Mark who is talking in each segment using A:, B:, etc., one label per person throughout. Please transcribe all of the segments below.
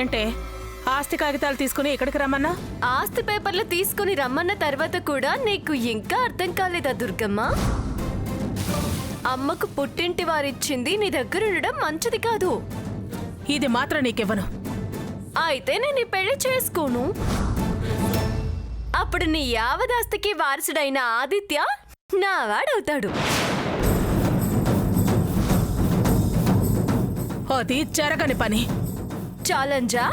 A: ఏంటే ఆస్తి కాగితాలు తీసుకుని ఇక్కడికి రమ్మన్నా?
B: ఆస్తి పేపర్లు తీసుకుని రమ్మన్న తర్వాత కూడా నీకు ఇంకా అర్థం కాలేదా దుర్గమ్మ? అమ్మకు పుట్టింటి వారిచ్చింది నీ దగ్గర ఉండడం మంచిది కాదు.
A: ఇది మాత్రం నీకివ్వను.
B: అయితే నేను ఈ పెళ్లి చేసుకోను. అప్పుడు నీ యావదాస్తికి వారసుడైన ఆదిత్య నా వాడవుతాడు.
A: అది జరగని పని.
B: ఛాలెంజా?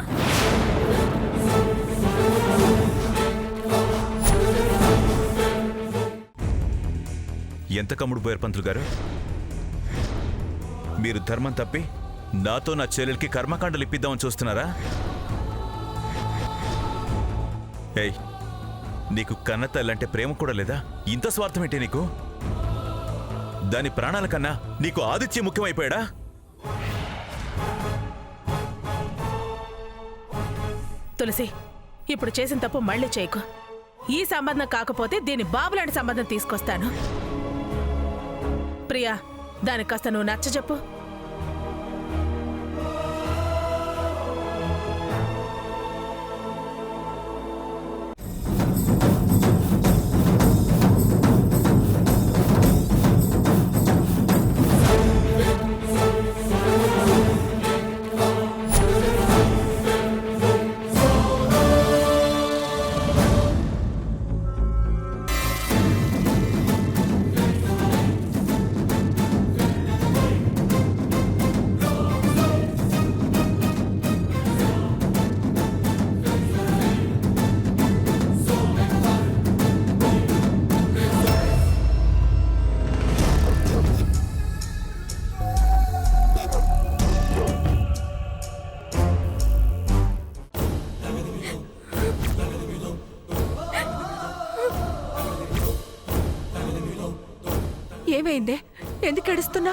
C: ఎంత కమ్ముడు పోయారు పంతులు గారు? మీరు ధర్మం తప్పి నాతో నా చెల్లెలకి కర్మకాండలు ఇప్పిద్దామని చూస్తున్నారా? ఏయ్, నీకు కన్న తల్లంటే ప్రేమ కూడా లేదా? ఇంత స్వార్థం ఏంటి నీకు? దాని ప్రాణాల కన్నా నీకు ఆదిత్య ముఖ్యమైపోయాడా?
A: తులసి, ఇప్పుడు చేసిన తప్పు మళ్ళీ చేయకు. ఈ సంబంధం కాకపోతే దీని బాబులాంటి సంబంధం తీసుకొస్తాను. ప్రియా, దానికి కాస్త నువ్వు నచ్చజెప్పు.
D: ఏమైందే? ఎందుకు ఏడుస్తున్నా?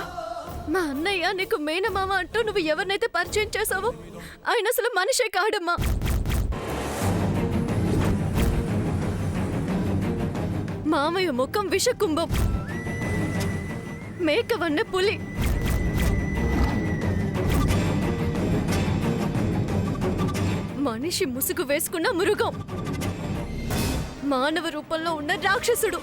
B: మా అన్నయ్య నీకు మేనమామ అంటూ నువ్వు ఎవరినైతే పరిచయం చేసావో ఆయన అసలు మనిషే కాడమ్మా. మామయ్య ముఖం విషకుంభం, మేకవన్న పులి. మనిషి ముసుగు వేసుకున్న మృగం, మానవ రూపంలో ఉన్న రాక్షసుడు.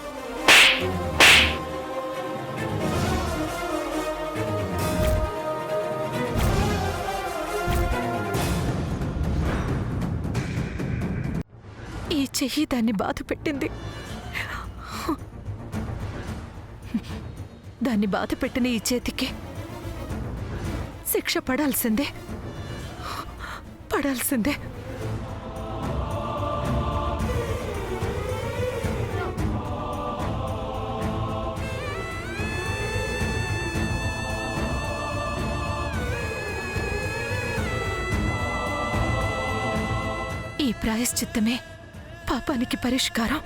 D: ఈ చెయ్యి దాన్ని బాధ పెట్టింది. దాన్ని బాధ పెట్టిన ఈ చేతికి శిక్ష పడాల్సిందే, పడాల్సిందే. ఈ ప్రాయశ్చిత్తమే పాపానికి పరిష్కారం.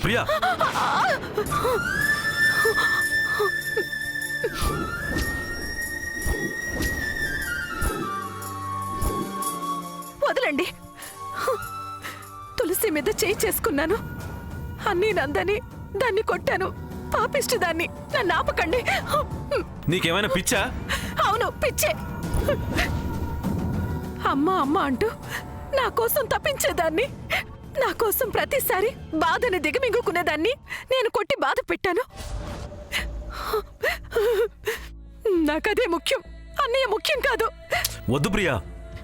C: ప్రియా,
D: వదలండి. తులసి మీద చేయి చేసుకున్నాను. అన్నీ నందని దాన్ని కొట్టాను. పాపిష్టి దాన్ని. నన్ను ఆపకండి.
E: నీకేమైనా పిచ్చా?
D: అవును, పిచ్చే. అమ్మ అమ్మ అంటూ నా కోసం తప్పించేదాన్ని. నా కోసం ప్రతిసారి బాధని దిగమింగుకునేదాన్ని నేను కొట్టి బాధ పెట్టాను. నాకదే ముఖ్యం, అన్నయ్య ముఖ్యం కాదు.
E: వద్దు ప్రియా,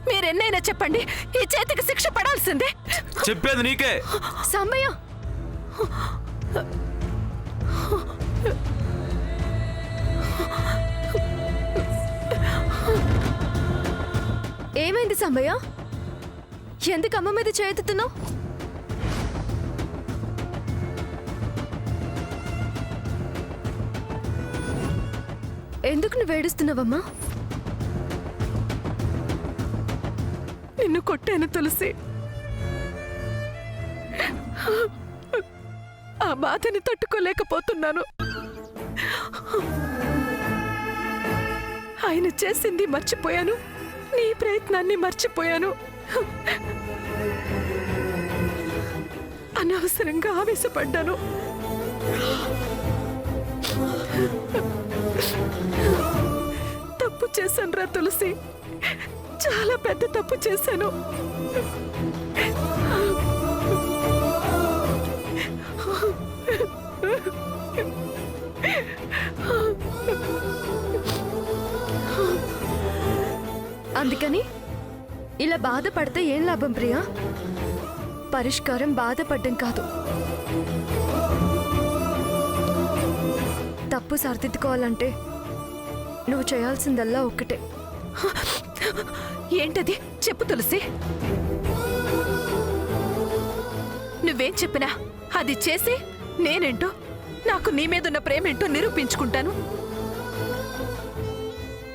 D: మీరెన్నైనా చెప్పండి, ఈ చేతికి శిక్ష పడాల్సిందే.
E: చెప్పేది నీకే.
B: సమయ ఏమైంది సమయ? ఎందుకు అమ్మ మీద చేతుతున్నావు? ఎందుకు నువ్వు ఏడుస్తున్నావమ్మా?
D: నిన్ను కొట్టాను తులసి. ఆ బాధని తట్టుకోలేకపోతున్నాను. ఆయన చేసింది మర్చిపోయాను, నీ ప్రయత్నాన్ని మర్చిపోయాను. అనవసరంగా ఆవేశపడ్డాను. తప్పు చేశాను రా తులసి, చాలా పెద్ద తప్పు చేశాను.
B: అందుకని ఇలా బాధపడితే ఏం లాభం ప్రియా? పరిష్కారం బాధపడ్డం కాదు, తప్పు సరిదిద్దుకోవాలంటే నువ్వు చేయాల్సిందల్లా ఒక్కటే.
D: ఏంటది చెప్పు తులసి. నువ్వేం చెప్పినా అది చేసి నేనేంటో, నాకు నీ మీదున్న ప్రేమేంటో నిరూపించుకుంటాను.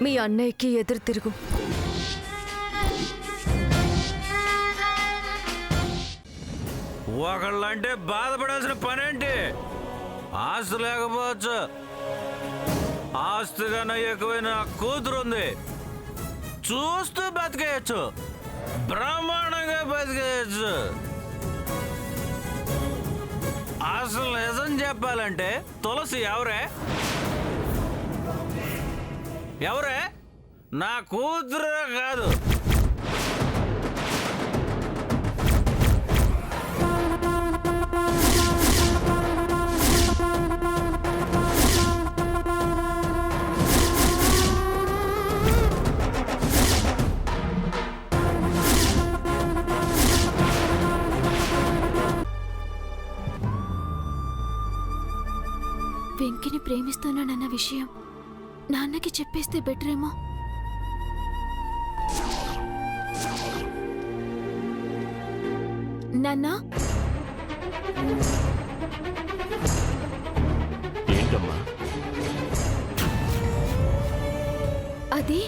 B: మీ అన్నయ్యకి ఎదురు తిరుగు.
E: ఒకళ్ళంటే బాధపడాల్సిన పనేంటి? ఆస్తి లేకపోవచ్చు, ఆస్తి కన్నా ఎక్కువైన కూతురు ఉంది, చూస్తూ బతికేయచ్చు, బ్రహ్మాండంగా బతికేయచ్చు. అసలు నిజం చెప్పాలంటే తులసి ఎవరే? నా కూతురు కాదు.
F: వెంకిని ప్రేమిస్తున్నానన్న విషయం నాన్నకి చెప్పేస్తే బెటరేమో. నాన్నా,
G: ఏంటమ్మా?
F: అది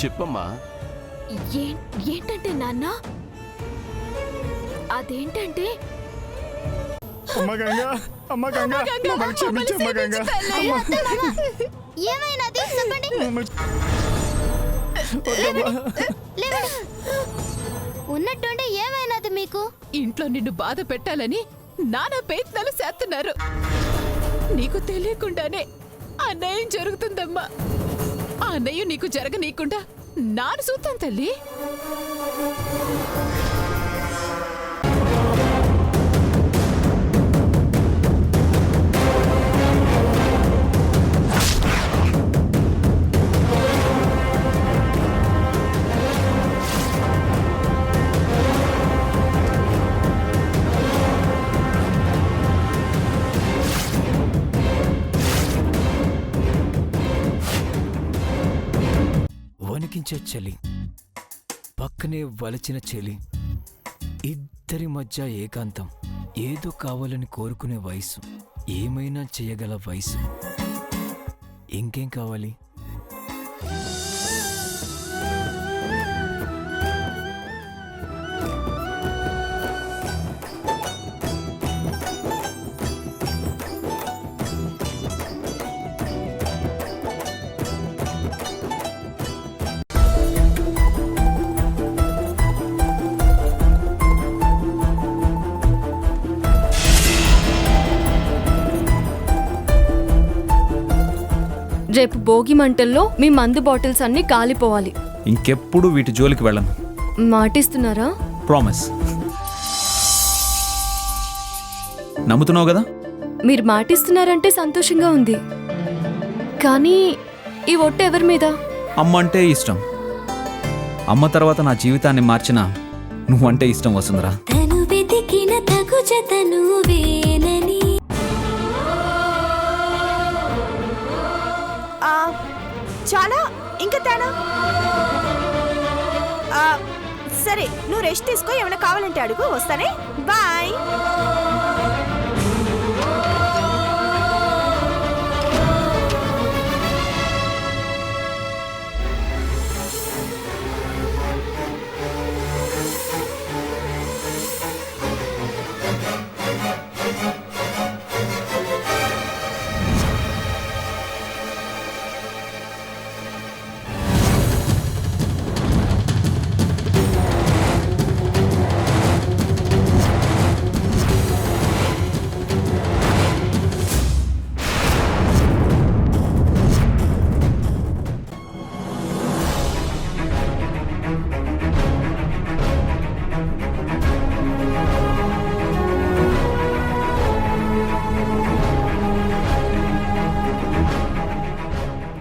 G: చెప్పమ్మా.
F: ఏంటంటే నాన్నా, అదేంటంటే
G: అమ్మ గంగా, అమ్మ గంగా, మమ్మల్ని క్షమించమ్మ గంగా.
H: ఏమైనది చెప్పండి. ఉన్నట్టుండి ఏమైనది మీకు?
D: ఇంట్లో నిన్ను బాధ పెట్టాలని నానా ప్రయత్నాలు చేస్తున్నారు. నీకు తెలియకుండానే అన్నయ్యం జరుగుతుందమ్మా. ఆ అన్నయ్య నీకు జరగనీయకుండా నాను చూస్తాను తల్లి.
I: వణికించే చలి, పక్కనే వలచిన చలి, ఇద్దరి మధ్య ఏకాంతం, ఏదో కావాలని కోరుకునే వయసు, ఏమైనా చేయగల వయసు. ఇంకేం కావాలి?
B: రేపు భోగి మంటల్లో మీ మందు బాటిల్స్ అన్ని కాలిపోవాలి.
I: ఇంకెప్పుడు వీటి జోలికి వెళ్ళను.
B: మాటిస్తున్నారా?
I: ప్రామిస్. నమ్ముతున్నావు కదా?
B: మీరు మాటిస్తున్నారంటే సంతోషంగా ఉంది, కానీ ఈ ఒట్టు ఎవరి మీద?
I: అమ్మ అంటే ఇష్టం. అమ్మ తర్వాత నా జీవితాన్ని మార్చిన నువ్వంటే ఇష్టం వసుంధరా.
F: తను వెతికిన తగు జతను వేనని.
D: చాలా ఇంకా తేడా. సరే, నువ్వు రెస్ట్ తీసుకో, ఏమైనా కావాలంటే అడుగు, వస్తానే. బాయ్.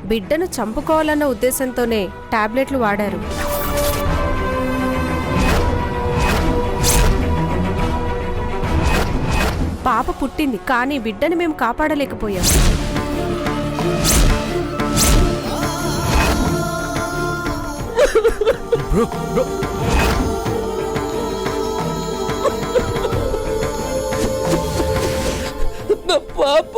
J: బిడ్డను చంపుకోవాలన్న ఉద్దేశంతోనే టాబ్లెట్లు వాడారు. పాప పుట్టింది, కానీ బిడ్డని మేము కాపాడలేకపోయాం.
K: నా పాప